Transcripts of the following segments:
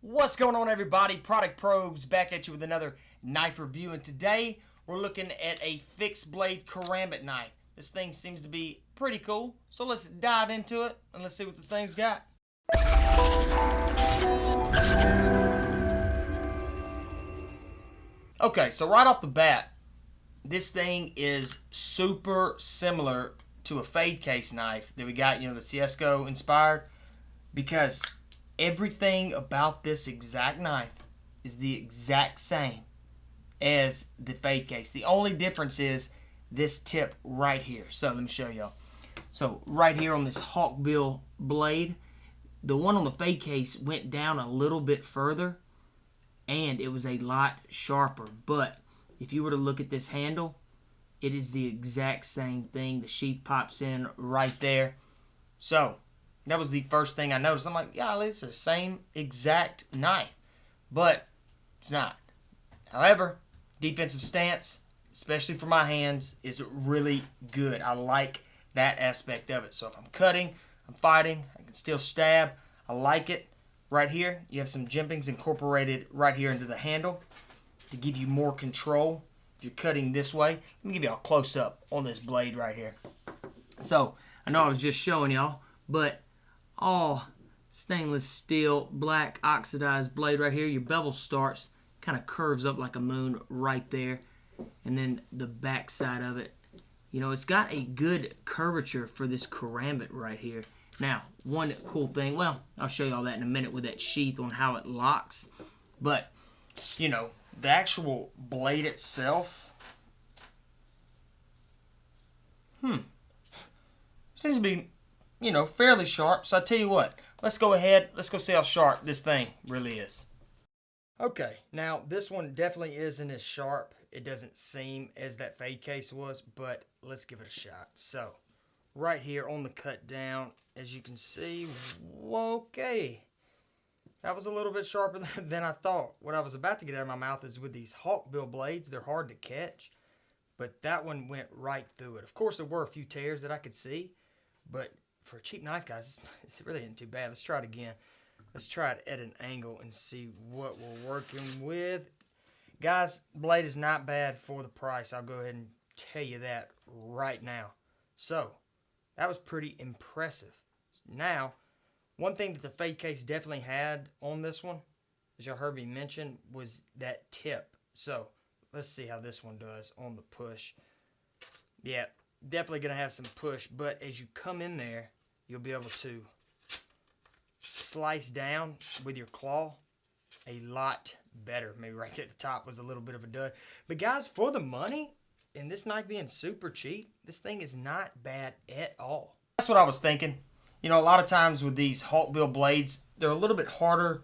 What's going on, everybody? Product Probes back at you with another knife review, and today we're looking at a fixed blade Karambit knife. This thing seems to be pretty cool, so let's dive into it and let's see what this thing's got. Okay, so right off the bat, this thing is super similar to a fade case knife that we got, the CSGO inspired, because everything about this exact knife is the exact same as the fade case. The only difference is this tip right here. So let me show y'all. So right here on this hawkbill blade, the one on the fade case went down a little bit further and it was a lot sharper. But if you were to look at this handle, it is the exact same thing. The sheath pops in right there. So that was the first thing I noticed. I'm like, yeah, it's the same exact knife, but it's not. However, defensive stance, especially for my hands, is really good. I like that aspect of it. So if I'm cutting, I'm fighting, I can still stab. I like it. Right here, you have some jimpings incorporated right here into the handle to give you more control if you're cutting this way. Let me give you a close-up on this blade right here. So I know I was just showing y'all, but all stainless steel black oxidized blade right here. Your bevel starts, kind of curves up like a moon right there, and then the back side of it, it's got a good curvature for this Karambit right here. Now, one cool thing, well, I'll show you all that in a minute with that sheath on how it locks, but the actual blade itself, seems to be fairly sharp. So I tell you what, let's go ahead, let's go see how sharp this thing really is. Okay, now this one definitely isn't as sharp. It doesn't seem as that fade case was, but let's give it a shot. So right here on the cut down, as you can see, okay, that was a little bit sharper than I thought. What I was about to get out of my mouth is with these hawkbill blades, they're hard to catch, but that one went right through it. Of course, there were a few tears that I could see, but for a cheap knife, guys, it's really isn't too bad. Let's try it again. Let's try it at an angle and see what we're working with. Guys, blade is not bad for the price. I'll go ahead and tell you that right now. So, that was pretty impressive. Now, one thing that the fade case definitely had on this one, as y'all heard me mention, was that tip. So, let's see how this one does on the push. Yeah, definitely going to have some push, but as you come in there, you'll be able to slice down with your claw a lot better. Maybe right at the top was a little bit of a dud. But guys, for the money, and this knife being super cheap, this thing is not bad at all. That's what I was thinking. A lot of times with these hawkbill blades, they're a little bit harder,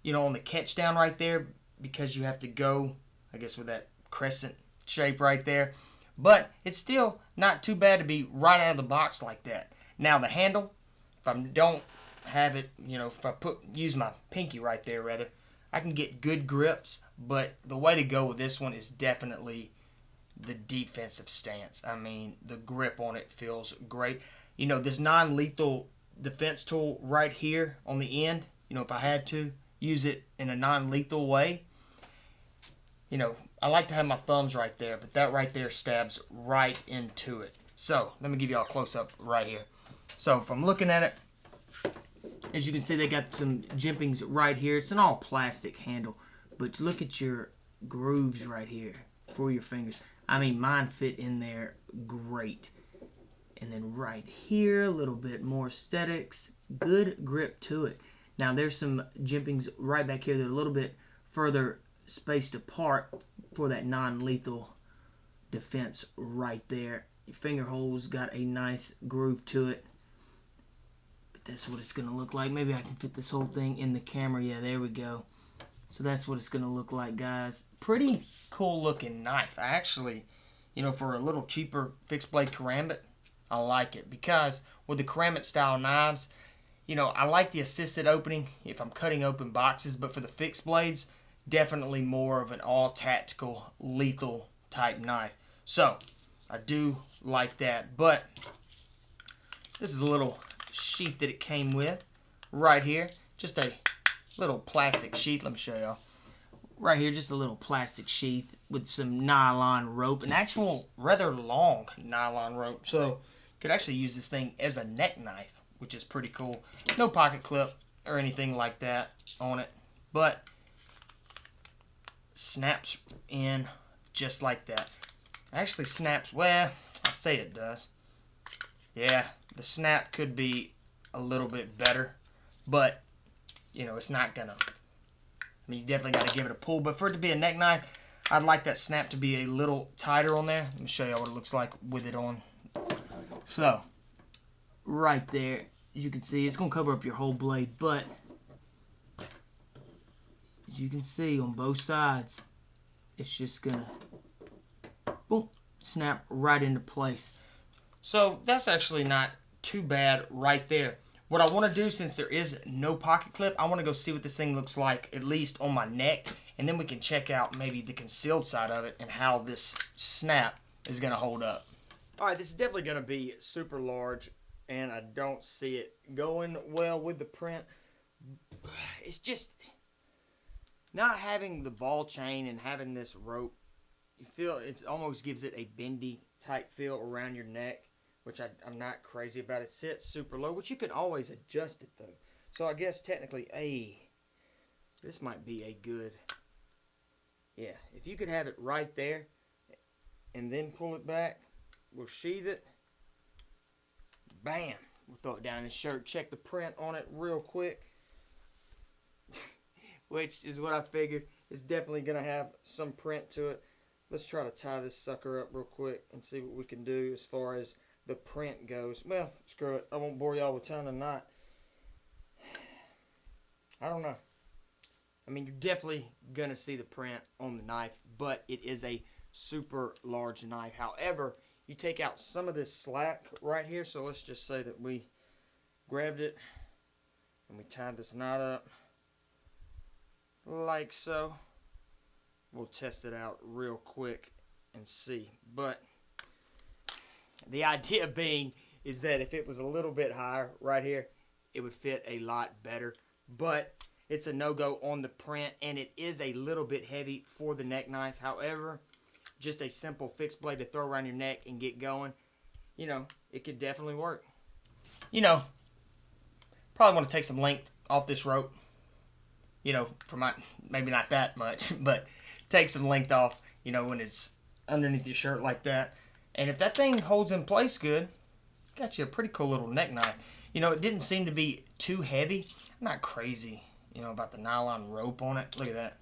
on the catch down right there because you have to go, I guess, with that crescent shape right there. But it's still not too bad to be right out of the box like that. Now the handle, if I don't have it, if I use my pinky right there rather, I can get good grips, but the way to go with this one is definitely the defensive stance. I mean, the grip on it feels great. This non-lethal defense tool right here on the end, if I had to use it in a non-lethal way, I like to have my thumbs right there, but that right there stabs right into it. So, let me give you all a close-up right here. So, if I'm looking at it, as you can see, they got some jimpings right here. It's an all plastic handle, but look at your grooves right here for your fingers. I mean, mine fit in there great. And then right here, a little bit more aesthetics. Good grip to it. Now, there's some jimpings right back here that are a little bit further spaced apart for that non-lethal defense right there. Your finger holes got a nice groove to it. But that's what it's going to look like. Maybe I can fit this whole thing in the camera. Yeah, there we go. So that's what it's going to look like, guys. Pretty cool looking knife. I actually, for a little cheaper fixed blade Karambit, I like it. Because with the Karambit style knives, I like the assisted opening if I'm cutting open boxes. But for the fixed blades, definitely more of an all tactical, lethal type knife. So, I do like that. But this is a little sheath that it came with right here. Just a little plastic sheath. Let me show y'all. Right here, just a little plastic sheath with some nylon rope, an actual rather long nylon rope. So you could actually use this thing as a neck knife, which is pretty cool. No pocket clip or anything like that on it, but snaps in just like that. Actually snaps, well, I say it does. Yeah, the snap could be a little bit better, but you know, it's not gonna, I mean, you definitely got to give it a pull, but for it to be a neck knife, I'd like that snap to be a little tighter on there. Let me show you what it looks like with it on. So, right there, as you can see, it's going to cover up your whole blade, but as you can see on both sides, it's just going to, boom, snap right into place. So, that's actually not too bad right there. What I want to do, since there is no pocket clip, I want to go see what this thing looks like, at least on my neck, and then we can check out maybe the concealed side of it and how this snap is going to hold up. Alright, this is definitely going to be super large, and I don't see it going well with the print. It's just not having the ball chain and having this rope, you feel it almost gives it a bendy type feel around your neck, which I'm not crazy about. It sits super low, which you can always adjust it though. So I guess technically, this might be a good, yeah, if you could have it right there and then pull it back, we'll sheath it, bam, we'll throw it down in the shirt, check the print on it real quick, which is what I figured. It's definitely going to have some print to it. Let's try to tie this sucker up real quick and see what we can do as far as the print goes. Well, screw it. I won't bore y'all with tying a knot. I don't know. I mean, you're definitely going to see the print on the knife, but it is a super large knife. However, you take out some of this slack right here. So let's just say that we grabbed it and we tied this knot up like so. We'll test it out real quick and see. But the idea being is that if it was a little bit higher right here, it would fit a lot better. But it's a no-go on the print, and it is a little bit heavy for the neck knife. However, just a simple fixed blade to throw around your neck and get going, you know, it could definitely work. You know, probably want to take some length off this rope. You know, for my, maybe not that much, but take some length off, you know, when it's underneath your shirt like that. And if that thing holds in place good, got you a pretty cool little neck knife. You know, it didn't seem to be too heavy. I'm not crazy, you know, about the nylon rope on it. Look at that.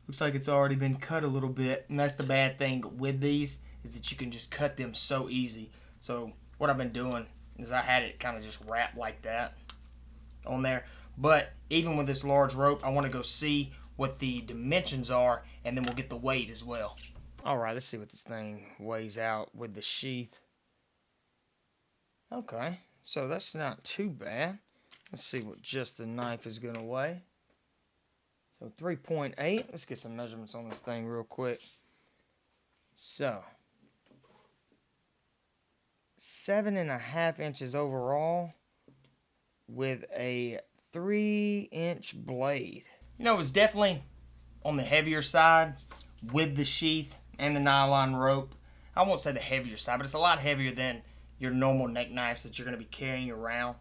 Looks like it's already been cut a little bit. And that's the bad thing with these, is that you can just cut them so easy. So what I've been doing is I had it kind of just wrapped like that on there. But even with this large rope, I want to go see what the dimensions are, and then we'll get the weight as well. Alright, let's see what this thing weighs out with the sheath. Okay, so that's not too bad. Let's see what just the knife is going to weigh. So 3.8. Let's get some measurements on this thing real quick. So 7.5 inches overall with a 3-inch blade. You know, it was definitely on the heavier side with the sheath and the nylon rope. I won't say the heavier side, but it's a lot heavier than your normal neck knives that you're going to be carrying around.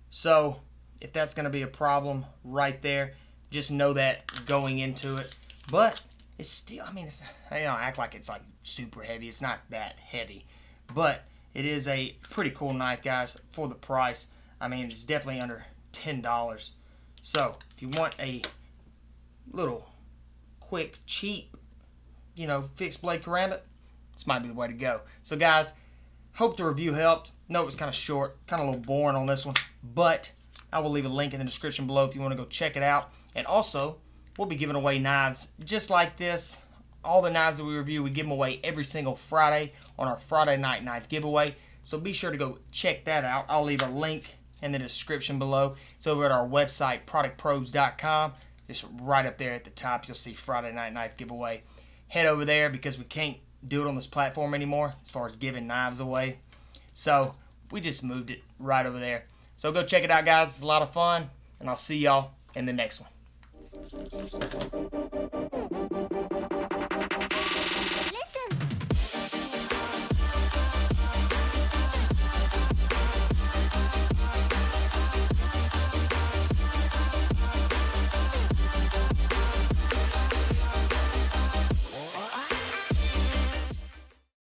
So if that's going to be a problem right there, just know that going into it. But it's still, I mean, it's, I don't act like it's like super heavy. It's not that heavy. But it is a pretty cool knife, guys, for the price. I mean, it's definitely under $10. So if you want a little quick, cheap, you know, fixed blade karambit, this might be the way to go. So guys, hope the review helped. No, it was kind of short, kind of a little boring on this one, but I will leave a link in the description below if you want to go check it out. And also, we'll be giving away knives just like this. All the knives that we review, we give them away every single Friday on our Friday night knife giveaway. So be sure to go check that out. I'll leave a link in the description below. It's over at our website, productprobes.com. Just right up there at the top, you'll see Friday night knife giveaway. Head over there because we can't do it on this platform anymore as far as giving knives away. So we just moved it right over there. So go check it out, guys. It's a lot of fun, and I'll see y'all in the next one.